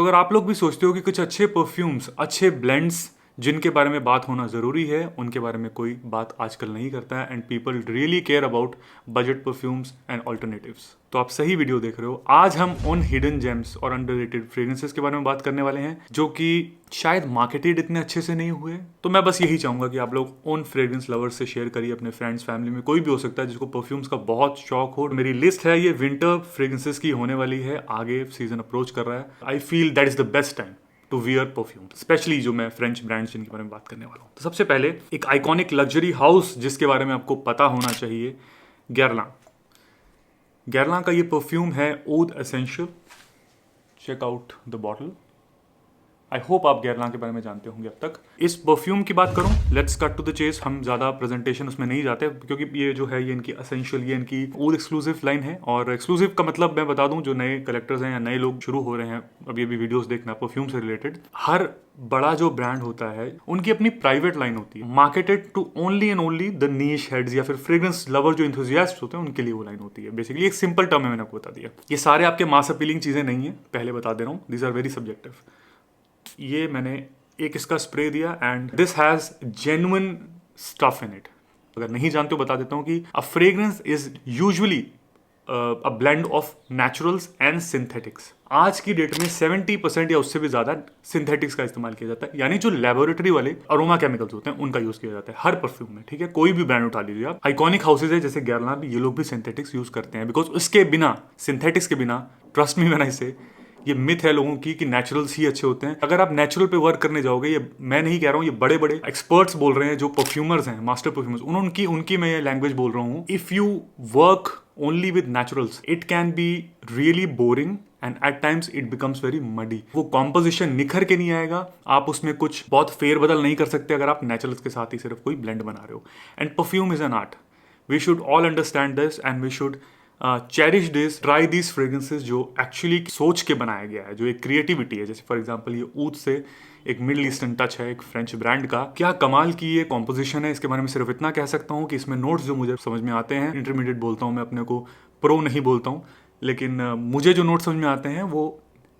तो अगर आप लोग भी सोचते हो कि कुछ अच्छे परफ्यूम्स, अच्छे ब्लेंड्स जिनके बारे में बात होना ज़रूरी है, उनके बारे में कोई बात आजकल नहीं करता है and people really care about budget perfumes and alternatives, तो आप सही वीडियो देख रहे हो। आज हम उन हिडन जेम्स और अंडररेटेड फ्रेग्रेंसेस के बारे में बात करने वाले हैं जो कि शायद मार्केटेड इतने अच्छे से नहीं हुए। तो मैं बस यही चाहूंगा कि आप लोग उन फ्रेग्रेंस लवर्स से शेयर करिए, अपने फ्रेंड्स फैमिली में कोई भी हो सकता है जिसको परफ्यूम्स का बहुत शौक हो। मेरी लिस्ट है ये विंटर फ्रेग्रेंसेस की होने वाली है, आगे सीजन अप्रोच कर रहा है। I feel that is the best time to wear perfume, specially जो मैं फ्रेंच ब्रांड्स जिनके बारे में बात करने वाला हूँ। तो सबसे पहले एक आइकॉनिक लग्जरी हाउस जिसके बारे में आपको पता होना चाहिए, गैरलां। गैरलां का ये परफ्यूम है oud essential. Check out the bottle. I hope आप गैरलां के बारे में जानते होंगे अब तक। इस परफ्यूम की बात करूं, let's cut to the chase. हम ज़्यादा प्रेजेंटेशन उसमें नहीं जाते क्योंकि ये जो है ये इनकी एसेंशियल, ये इनकी ओद एक्सक्लूसिव लाइन है। और एक्सक्लूसिव का मतलब मैं बता दूं, जो नए कलेक्टर्स हैं या नए लोग शुरू हो रहे हैं अभी अभी वीडियोस देखना परफ्यूम से रिलेटेड, हर बड़ा जो ब्रांड होता है उनकी अपनी प्राइवेट लाइन होती है, marketed to only and only the niche heads या फिर फ्रेग्रेंस लवर जो इंथुजियास्ट होते हैं उनके लिए वो लाइन होती है। बेसिकली एक सिंपल टर्म है, मैंने आपको बता दिया। ये सारे आपके मास अपीलिंग चीजें नहीं है, पहले बता दे रहा हूँ, दीज आर वेरी सब्जेक्टिव। ये मैंने एक इसका स्प्रे दिया and this has genuine stuff in it. अगर नहीं जानते हो बता देता हूँ कि a fragrance is usually a blend of naturals and synthetics. आज की डेट में 70% या उससे भी ज्यादा सिंथेटिक्स का इस्तेमाल किया जाता है, यानी जो लेबोरेटरी वाले अरोमा केमिकल्स होते हैं उनका यूज किया जाता है हर परफ्यूम में। ठीक है, कोई भी ब्रांड उठा लीजिए आप। आइकॉनिक हाउसेज है जैसे गैरलां भी, ये लोग भी सिंथेटिक्स यूज करते हैं बिकॉज उसके बिना, सिंथेटिक्स के बिना, ट्रस्ट मी व्हेन आई से, ये मिथ है लोगों की कि नेचुरल्स ही अच्छे होते हैं। अगर आप नेचुरल पे वर्क करने जाओगे, ये मैं नहीं कह रहा हूँ, ये बड़े बड़े एक्सपर्ट्स बोल रहे हैं जो परफ्यूमर्स हैं, मास्टर परफ्यूमर्स, उनकी मैं ये लैंग्वेज बोल रहा हूँ। If you work only with naturals it can be really boring and at times it becomes very muddy. वो कॉम्पोजिशन निखर के नहीं आएगा, आप उसमें कुछ बहुत फेरबदल नहीं कर सकते अगर आप नेचुरल्स के साथ ही सिर्फ कोई ब्लेंड बना रहे हो। And perfume is an art, we should all understand this and we should cherish this, try this fragrances जो एक्चुअली सोच के बनाया गया है, जो एक क्रिएटिविटी है। जैसे फॉर एग्जांपल ये ऊद से एक मिडल ईस्टर्न टच है, एक फ्रेंच ब्रांड का, क्या कमाल की ये कॉम्पोजिशन है। इसके बारे में सिर्फ इतना कह सकता हूँ कि इसमें नोट्स जो मुझे समझ में आते हैं, इंटरमीडिएट बोलता हूँ मैं अपने को, प्रो नहीं बोलता हूँ, लेकिन मुझे जो नोट्स समझ में आते हैं वो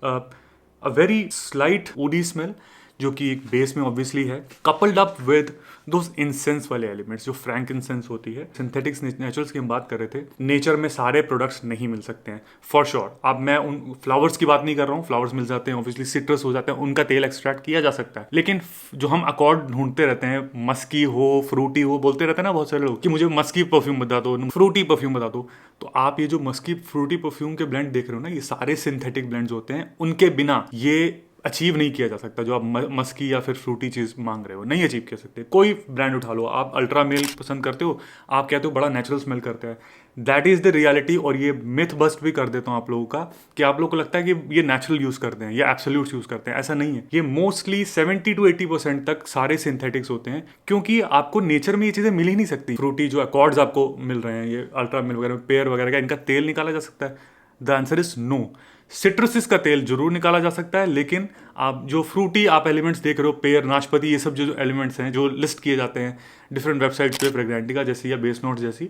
a very slight woody smell जो कि एक बेस में ऑब्वियसली है, coupled up with those incense वाले एलिमेंट्स जो फ्रैंक इंसेंस होती है। सिंथेटिक्स नेचुरल्स की हम बात कर रहे थे, नेचर में सारे प्रोडक्ट्स नहीं मिल सकते हैं फॉर श्योर। अब मैं उन फ्लावर्स की बात नहीं कर रहा हूँ, फ्लावर्स मिल जाते हैं ऑब्वियसली, सिट्रस हो जाते हैं, उनका तेल एक्सट्रैक्ट किया जा सकता है। लेकिन जो हम अकॉर्ड ढूंढते रहते हैं, मस्की हो, फ्रूटी हो, बोलते रहते हैं ना बहुत सारे लोग कि मुझे मस्की परफ्यूम बता दो, फ्रूटी परफ्यूम बता दो, तो आप ये जो मस्की फ्रूटी परफ्यूम के ब्लेंड देख रहे हो ना, ये सारे सिंथेटिक ब्लेंड्स होते हैं, उनके बिना ये अचीव नहीं किया जा सकता। जो आप मस्की या फिर फ्रूटी चीज मांग रहे हो, नहीं अचीव कर सकते। कोई ब्रांड उठा लो, आप अल्ट्रा मेल पसंद करते हो, आप कहते हो बड़ा नेचुरल स्मेल करता है, दैट इज द रियलिटी। और ये मिथ बस्ट भी कर देता हूं आप लोगों का कि आप लोगों को लगता है कि ये नेचुरल यूज करते हैं या एब्सोल्यूट यूज करते हैं, ऐसा नहीं है। ये मोस्टली 70 to 80% तक सारे सिंथेटिक्स होते हैं, क्योंकि आपको नेचर में ये चीजें मिल ही नहीं सकती। फ्रूटी जो अकॉर्ड्स आपको मिल रहे हैं, ये अल्ट्रा मेल वगैरह, पेयर वगैरह का, इनका तेल निकाला जा सकता है? The answer is no. Citruses का तेल जरूर निकाला जा सकता है, लेकिन आप जो फ्रूटी आप एलिमेंट्स देख रहे हो, पेयर, नाशपाती, ये सब जो एलिमेंट्स हैं जो लिस्ट किए जाते हैं डिफरेंट वेबसाइट्स पे, फ्रेग्रेंटिका जैसी या बेस नोट्स जैसी,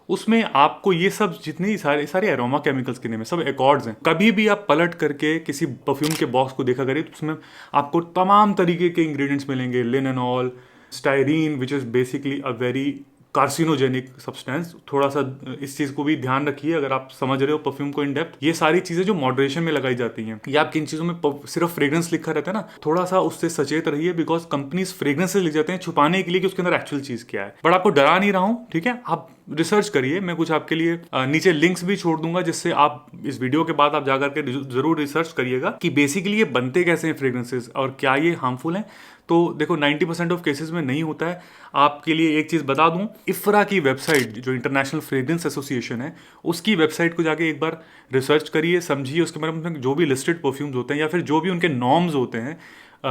उसमें आपको ये सब जितनी सारे एरोमा केमिकल्स के नेम है, सब एकॉर्ड्स हैं। कभी भी आप पलट करके किसी परफ्यूम के बॉक्स को देखा करिए तो उसमें आपको तमाम तरीके के इंग्रेडिएंट्स मिलेंगे, linalool, styrene which is basically a very carcinogenic substance. थोड़ा सा इस चीज को भी ध्यान रखिए अगर आप समझ रहे हो परफ्यूम को इन डेप्थ। ये सारी चीजें जो मॉडरेशन में लगाई जाती हैं, या आप किन चीजों में सिर्फ फ्रेग्रेंस लिखा रहता है ना, थोड़ा सा उससे सचेत रहिए, बिकॉज कंपनीज फ्रेग्रेंसेस लिख जाते हैं छुपाने के लिए कि उसके अंदर एक्चुअल चीज क्या है। बट आपको डरा नहीं रहा हूं, ठीक है, आप रिसर्च करिए। मैं कुछ आपके लिए नीचे लिंक्स भी छोड़ दूंगा, जिससे आप इस वीडियो के बाद आप जाकर के जरूर रिसर्च करिएगा कि बेसिकली ये बनते कैसे हैं फ्रेग्रेंसेस और क्या ये हार्मफुल हैं। तो देखो 90% ऑफ केसेस में नहीं होता है। आपके लिए एक चीज बता दूं, इफ्रा की वेबसाइट जो इंटरनेशनल फ्रेग्रेंस एसोसिएशन है, उसकी वेबसाइट को जाके एक बार रिसर्च करिए, समझिए, उसके बारे में जो भी लिस्टेड परफ्यूम्स होते हैं या फिर जो भी उनके नॉर्म्स होते हैं,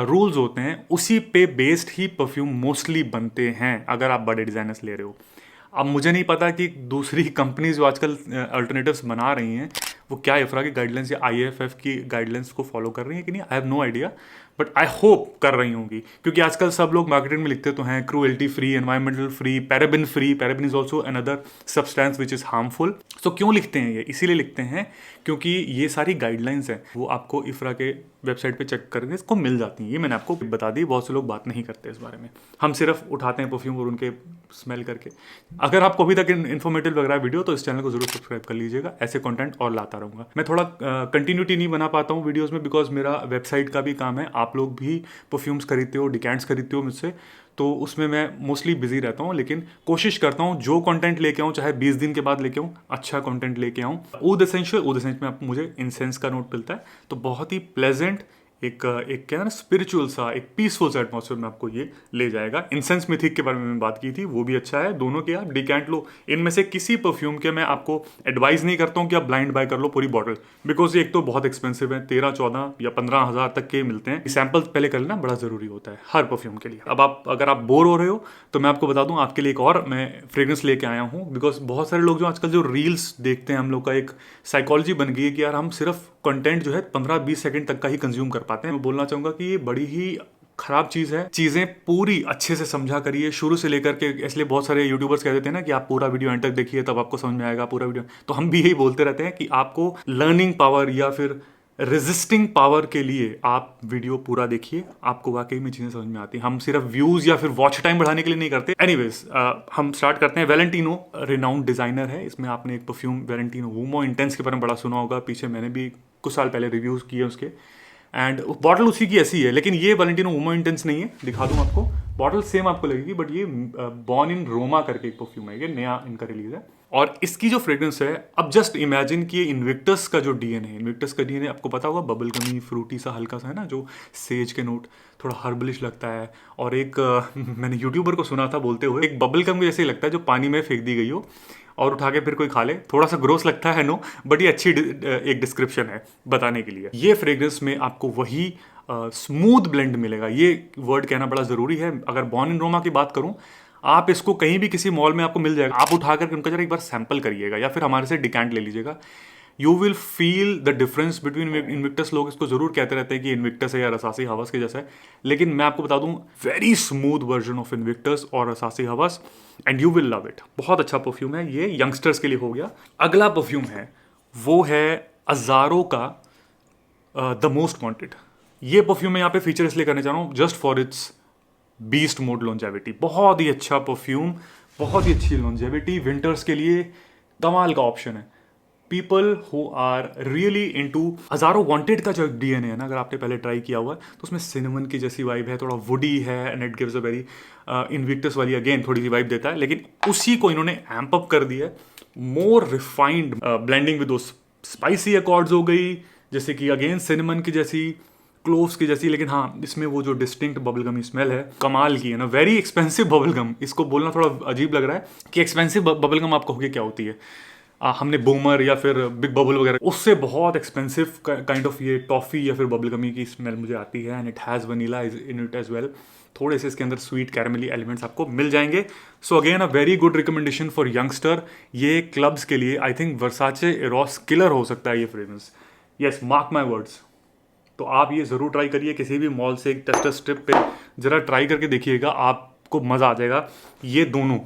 रूल्स होते हैं, उसी पे बेस्ड ही परफ्यूम मोस्टली बनते हैं अगर आप बड़े डिजाइनर्स ले रहे हो। अब मुझे नहीं पता कि दूसरी कंपनीज जो आजकल अल्टरनेटिव्स बना रही हैं वो क्या इफ्रा की गाइडलाइंस या IFF की गाइडलाइंस को फॉलो कर रही है कि नहीं, I have no idea, but I hope कर रही होंगी, क्योंकि आजकल सब लोग मार्केटिंग में लिखते तो हैं cruelty free, environmental free, paraben free. Paraben is also another substance which is harmful. So क्यों लिखते हैं ये? इसीलिए लिखते हैं क्योंकि ये सारी गाइडलाइंस हैं वो आपको इफ्रा के वेबसाइट पे चेक करके इसको मिल जाती हैं। ये मैंने आपको बता दी, बहुत से लोग बात नहीं करते इस बारे में, हम सिर्फ उठाते हैं परफ्यूम और उनके स्मेल करके। अगर आपको अभी तक इन्फॉर्मेटिव लग रहा है वीडियो तो इस चैनल को जरूर सब्सक्राइब कर लीजिएगा, ऐसे कंटेंट और लाता रहूँगा। मैं थोड़ा कंटिन्यूटी नहीं बना पाता हूँ वीडियोज़ में बिकॉज मेरा वेबसाइट का भी काम है। आप लोग भी परफ्यूम्स खरीदते हो, डिकैंट्स खरीदते हो मुझसे, तो उसमें मैं मोस्टली बिजी रहता हूँ, लेकिन कोशिश करता हूँ जो कंटेंट लेके आऊँ चाहे 20 दिन के बाद लेके आऊँ, अच्छा कंटेंट लेके आऊँ। ऊद एसेंशियल में आप मुझे इंसेंस का नोट मिलता है, तो बहुत ही प्लेजेंट एक क्या है ना, स्पिरिचुअल सा, एक पीसफुल सा एटमॉस्फेयर में आपको ये ले जाएगा। इंसेंस मिथिक के बारे में मैं बात की थी, वो भी अच्छा है। दोनों के आप डिकैंट लो, इनमें से किसी परफ्यूम के मैं आपको एडवाइस नहीं करता हूँ कि आप ब्लाइंड बाय कर लो पूरी बॉटल, बिकॉज ये एक तो बहुत एक्सपेंसिव है, 13, 14 या 15 हज़ार तक के मिलते हैं। सैंपल पहले कर लेना बड़ा जरूरी होता है हर परफ्यूम के लिए। अब आप अगर आप बोर हो रहे हो तो मैं आपको बता दूं, आपके लिए एक और मैं फ्रेग्रेंस लेके आया हूँ, बिकॉज बहुत सारे लोग जो आजकल जो रील्स देखते हैं, हम लोग का एक साइकोलॉजी बन गई है कि यार हम सिर्फ कंटेंट जो है 15-20 सेकंड तक का ही कंज्यूम कर पाते हैं। मैं बोलना चाहूंगा कि ये बड़ी ही खराब चीज़ है। चीज़ें पूरी अच्छे से समझा करिए शुरू से लेकर के, इसलिए बहुत सारे यूट्यूबर्स कह देते हैं ना कि आप पूरा वीडियो एंड तक देखिए तब आपको समझ में आएगा पूरा वीडियो। तो हम भी यही बोलते रहते हैं कि आपको लर्निंग पावर या फिर रेजिस्टिंग पावर के लिए आप वीडियो पूरा देखिए, आपको वाकई में चीज़ें समझ में आती हैं। हम सिर्फ व्यूज़ या फिर वॉच टाइम बढ़ाने के लिए नहीं करते। एनीवेज हम स्टार्ट करते हैं। वैलेंटिनो रिनाउंड डिज़ाइनर है। इसमें आपने एक परफ्यूम वैलेंटिनो वूमो इंटेंस के बारे में बड़ा सुना होगा, पीछे मैंने भी कुछ साल पहले रिव्यूज़ किए उसके, एंड बॉटल उसी की ऐसी है, लेकिन ये वैलेंटिनो वूमो इंटेंस नहीं है। दिखा दूँ आपको, बॉटल सेम आपको लगेगी, बट ये बॉर्न इन रोमा करके एक परफ्यूम है, ये नया इनका रिलीज है। और इसकी जो फ्रेग्रेंस है, अब जस्ट इमेजिन कि इन्विक्टस का जो डीएनए है, इन्विक्टस का डीएनए आपको पता होगा, बबल गमी फ्रूटी सा हल्का सा है ना, जो सेज के नोट, थोड़ा हर्बलिश लगता है। और एक मैंने यूट्यूबर को सुना था बोलते हुए, एक बबल गम जैसे ही लगता है जो पानी में फेंक दी गई हो और उठा के फिर कोई खा ले। थोड़ा सा ग्रोस लगता है नो, बट ये अच्छी एक डिस्क्रिप्शन है बताने के लिए। ये फ्रेग्रेंस में आपको वही स्मूथ ब्लेंड मिलेगा। ये वर्ड कहना बड़ा ज़रूरी है। अगर बॉर्न इन रोमा की बात करूं, आप इसको कहीं भी किसी मॉल में आपको मिल जाएगा, आप उठा करके उनका जरा एक बार सैंपल करिएगा या फिर हमारे से डिकैंट ले लीजिएगा। You will feel the difference between Invictus. लोग इसको जरूर कहते रहते हैं कि इन्विक्टस है या रसासी हवस के जैसा है, लेकिन मैं आपको बता दूं, very smooth version of Invictus और रसासी हवस, and you will love it. बहुत अच्छा परफ्यूम है ये, यंगस्टर्स के लिए हो गया। अगला परफ्यूम है वो है अजारो का द मोस्ट वांटेड। ये परफ्यूम मैं यहाँ पे फीचर इसलिए करने चाह रहा हूँ just for its beast mode longevity. बहुत ही अच्छा परफ्यूम, बहुत ही अच्छी लॉन्जेविटी, विंटर्स के लिए कमाल का ऑप्शन है। People who are really into Azzaro wanted का जो डीएनए है ना, अगर आपने पहले ट्राई किया हुआ है तो उसमें सिनेमन की जैसी वाइब है, थोड़ा वुडी है, and it gives a very Invictus वाली अगेन थोड़ी सी वाइब देता है, लेकिन उसी को इन्होंने एम्प अप कर दिया है। More refined blending with those spicy accords हो गई, जैसे कि अगेन सिनेमन की जैसी, क्लोव्स की जैसी, लेकिन हाँ इसमें वो जो डिस्टिंक्ट बबलगम स्मेल है कमाल की है ना। वेरी एक्सपेंसिव बबलगम, इसको बोलना थोड़ा अजीब लग रहा है कि एक्सपेंसिव बबलगम आप कहोगे क्या होती है। हमने बूमर या फिर बिग बबल वगैरह, उससे बहुत एक्सपेंसिव काइंड ऑफ ये टॉफ़ी या फिर बबलगमी की स्मेल मुझे आती है, and it has vanilla in it as well. थोड़े से इसके अंदर स्वीट कैरामेली एलिमेंट्स आपको मिल जाएंगे। So again a very good recommendation for youngster. ये क्लब्स के लिए I think Versace arrows killer हो सकता है ये fragrance. Yes, mark my words. तो आप ये ज़रूर ट्राई करिए, किसी भी मॉल से एक टेस्टर स्ट्रिप पे ज़रा ट्राई करके देखिएगा, आपको मज़ा आ जाएगा। ये दोनों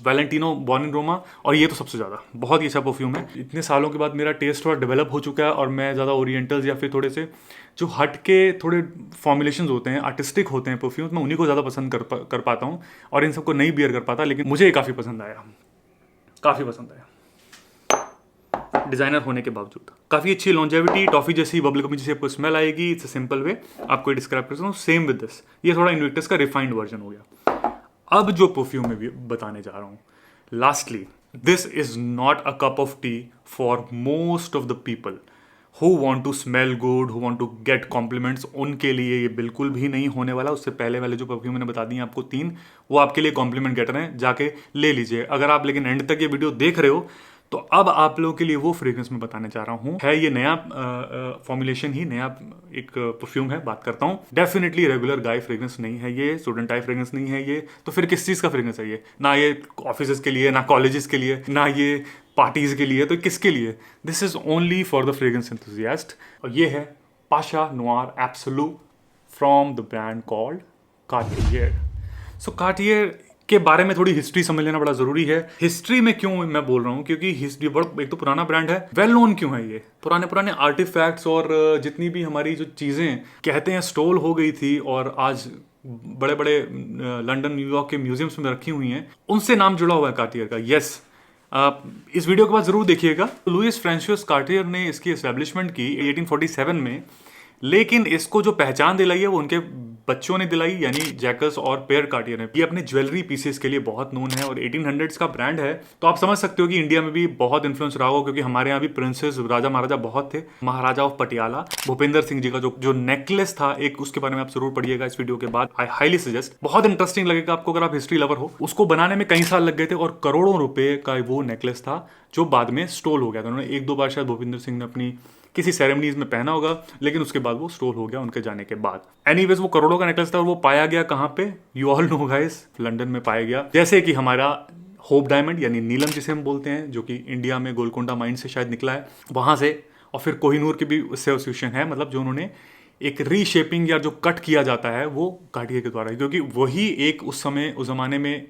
वैलेंटिनो, बॉर्न इन रोमा और ये तो सबसे ज़्यादा बहुत ही अच्छा परफ्यूम है। इतने सालों के बाद मेरा टेस्ट थोड़ा डेवलप हो चुका है और मैं ज़्यादा ओरिएंटल्स या फिर थोड़े से जो हट के थोड़े फॉर्मुलेशंस होते हैं, आर्टिस्टिक होते हैं परफ्यूम्स, मैं उन्हीं को ज़्यादा पसंद कर पाता हूँ और इन सबको नहीं बियर कर पाता, लेकिन मुझे ये काफ़ी पसंद आया, काफ़ी पसंद आया डिज़ाइनर होने के बावजूद। काफ़ी अच्छी लॉन्जेविटी, टॉफ़ी जैसी, बबलगम जैसी आपको स्मेल आएगी। इट्स अ सिंपल वे आपको डिस्क्राइब कर सकता हूँ। सेम विद दिस, ये थोड़ा इन्विक्टस का रिफाइंड वर्जन हो गया। अब जो परफ्यूम मैं भी बताने जा रहा हूँ, lastly, this is not a cup of tea for most of the people who want to smell good, who want to get compliments. उनके लिए ये बिल्कुल भी नहीं होने वाला। उससे पहले वाले जो परफ्यूम मैंने बता दिए आपको 3, वो आपके लिए कॉम्प्लीमेंट गेटर हैं, जाके ले लीजिए। अगर आप लेकिन एंड तक ये वीडियो देख रहे हो तो अब आप लोगों के लिए वो फ्रेग्रेंस मैं बताने जा रहा हूँ। है ये नया फॉर्मुलेशन ही, नया एक परफ्यूम है, बात करता हूँ। डेफिनेटली रेगुलर गाय फ्रेग्रेंस नहीं है ये, स्टूडेंट टाइप फ्रेग्रेंस नहीं है ये, तो फिर किस चीज़ का फ्रेग्रेंस है ये? ना ये ऑफिस के लिए, ना कॉलेजेस के लिए, ना ये पार्टीज के लिए, तो किसके लिए? This is only for the fragrance enthusiast. और ये है Pasha Noire absolute from the brand called Cartier. So Cartier के बारे में थोड़ी हिस्ट्री समझ लेना बड़ा जरूरी है। हिस्ट्री में क्यों मैं बोल रहा हूँ, क्योंकि हिस्ट्री बड़ा, एक तो पुराना ब्रांड है, वेल नोन क्यों है ये, पुराने पुराने आर्टिफैक्ट्स और जितनी भी हमारी जो चीज़ें कहते हैं स्टोल हो गई थी और आज बड़े बड़े लंदन न्यूयॉर्क के म्यूजियम्स में रखी हुई हैं, उनसे नाम जुड़ा हुआ है कार्टियर का। यस, इस वीडियो के बाद जरूर देखिएगा। लुइस फ्रांसिस कार्टियर ने इसकी एस्टेब्लिशमेंट की 1847 में, लेकिन इसको जो पहचान दिलाई है वो उनके बच्चों ने दिलाई, यानी जैकस और पेयर कार्टियर ने। ये अपने ज्वेलरी पीसेस के लिए बहुत नोन है और 1800s का ब्रांड है। तो आप समझ सकते हो कि इंडिया में भी बहुत इन्फ्लुएंस रहा होगा, क्योंकि हमारे यहाँ भी प्रिंसेस, राजा महाराजा बहुत थे। महाराजा ऑफ पटियाला भूपेंद्र सिंह जी का जो नेकलेस था एक, उसके बारे में आप जरूर पढ़िएगा इस वीडियो के बाद। आई हाईली सजेस्ट, बहुत इंटरेस्टिंग लगेगा आपको अगर आप हिस्ट्री लवर हो। उसको बनाने में कई साल लग गए थे और करोड़ों रुपए का वो नेकलेस था जो बाद में स्टोल हो गया था। उन्होंने एक दो बार शायद भूपेंद्र सिंह ने अपनी किसी सेरेमनीज में पहना होगा, लेकिन उसके बाद वो स्टोल हो गया उनके जाने के बाद। एनीवेज, वो करोड़ों का नेकलेस था और वो पाया गया कहाँ पे? You all know guys, London में पाया गया। जैसे कि हमारा होप डायमंड यानी नीलम जिसे हम बोलते हैं, जो कि इंडिया में गोलकोंडा माइन से शायद निकला है, वहां से। और फिर कोहिनूर की भी उससे एसोसिएशन है, मतलब जो उन्होंने एक रीशेपिंग या जो कट किया जाता है वो कार्टियर के द्वारा, क्योंकि वही एक उस समय उस जमाने में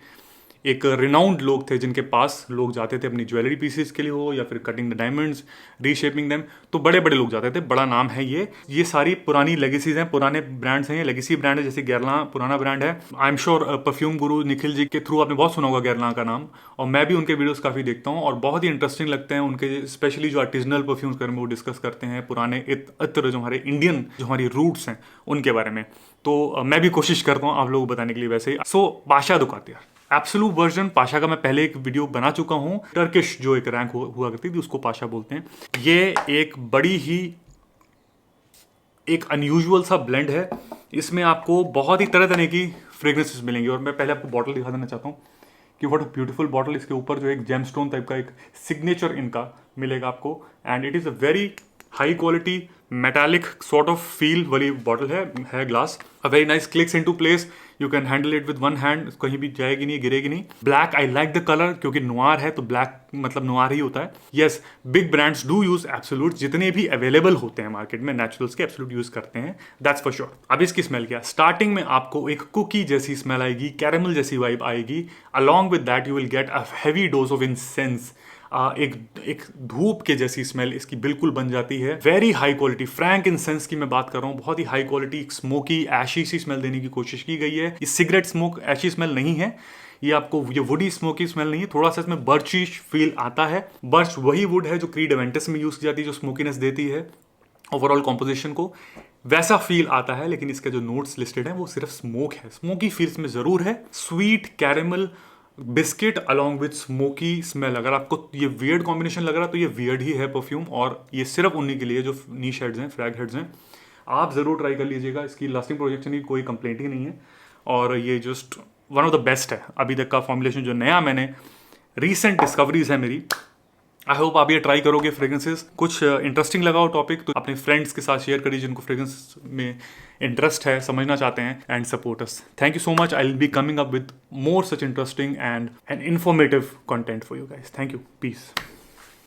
एक रिनाउंड लोग थे जिनके पास लोग जाते थे अपनी ज्वेलरी पीसेस के लिए हो या फिर cutting the diamonds, reshaping them, तो बड़े बड़े लोग जाते थे। बड़ा नाम है ये सारी पुरानी लेगेसीज हैं, पुराने ब्रांड्स हैं, ये लेगेसी ब्रांड है। जैसे गैरलां पुराना ब्रांड है। आई एम श्योर परफ्यूम गुरु निखिल जी के थ्रू आपने बहुत सुना होगा गैरलां का नाम, और मैं भी उनके वीडियोस काफ़ी देखता हूँ और बहुत ही इंटरेस्टिंग लगते हैं उनके, स्पेशली जो आर्टिजनल परफ्यूम्स के बारे में वो डिस्कस करते हैं, पुराने इत्र जो हमारे इंडियन जो हमारी रूट्स हैं उनके बारे में। तो मैं भी कोशिश करता हूँ आप लोगों को बताने के लिए वैसे ही। So Pasha the Cartier absolute version Pasha का मैं पहले एक वीडियो बना चुका हूं। टर्किश जो एक रैंक हुआ करती थी उसको पाशा बोलते हैं। ये एक बड़ी ही एक अनयूजुअल सा ब्लेंड है। इसमें आपको बहुत ही तरह तरह की फ्रेग्रेंसेस मिलेंगी और मैं पहले आपको बॉटल दिखा देना चाहता हूँ कि व्हाट अ ब्यूटीफुल बॉटल। इसके ऊपर जो एक जेमस्टोन टाइप का एक सिग्नेचर इनका मिलेगा आपको, and it is a very high quality metallic sort of feel वाली बॉटल है glass. A very nice clicks into place, you can handle it with one hand, कहीं भी जाएगी नहीं, गिरेगी नहीं। Black, I like the colour, क्योंकि Noire है तो ब्लैक मतलब नोयर ही होता है। Yes, big brands do use absolute, जितने भी अवेलेबल होते हैं मार्केट में नेचुरल्स के एब्सोल्यूट यूज करते हैं, दैट्स फॉर श्योर। अब इसकी स्मेल क्या? स्टार्टिंग में आपको एक कुकी जैसी स्मेल आएगी, कैरेमल जैसी वाइब आएगी। Along with that you will get a heavy dose of incense, एक धूप के जैसी स्मेल इसकी बिल्कुल बन जाती है। Very high quality Frank incense की मैं बात कर रहा हूँ, बहुत ही हाई क्वालिटी स्मोकी एशी सी स्मेल देने की कोशिश की गई है। ये सिगरेट स्मोक एशी स्मेल नहीं है, ये आपको ये वुडी स्मोकी स्मेल नहीं है, थोड़ा सा इसमें बर्चिश फील आता है। बर्च वही वुड है जो क्रीड एवेंटस में यूज की जाती है, जो स्मोकीनेस देती है ओवरऑल कॉम्पोजिशन को, वैसा फील आता है। लेकिन इसके जो नोट्स लिस्टेड हैं वो सिर्फ स्मोक है, स्मोकी फील इसमें जरूर है। Sweet caramel biscuit along with smoky smell. अगर आपको ये वियर्ड कॉम्बिनेशन लग रहा है तो ये वियर्ड ही है परफ्यूम, और ये सिर्फ उन्हीं के लिए जो नीश हेड्स हैं, फ्रैग हेड्स हैं। आप ज़रूर ट्राई कर लीजिएगा, इसकी लास्टिंग प्रोजेक्शन की कोई कंप्लेंट ही नहीं है और ये just one of the best है अभी तक का फॉर्मुलेशन। जो नया मैंने रिसेंट डिस्कवरीज है मेरी, आई होप आप ये ट्राई करोगे फ्रेग्रेंसेस। कुछ इंटरेस्टिंग लगा हो टॉपिक तो अपने फ्रेंड्स के साथ शेयर करिए जिनको फ्रेग्रेंस में इंटरेस्ट है, समझना चाहते हैं, and support us. Thank you so much. I will be coming up with more such interesting and informative content for you guys. Thank you. Peace.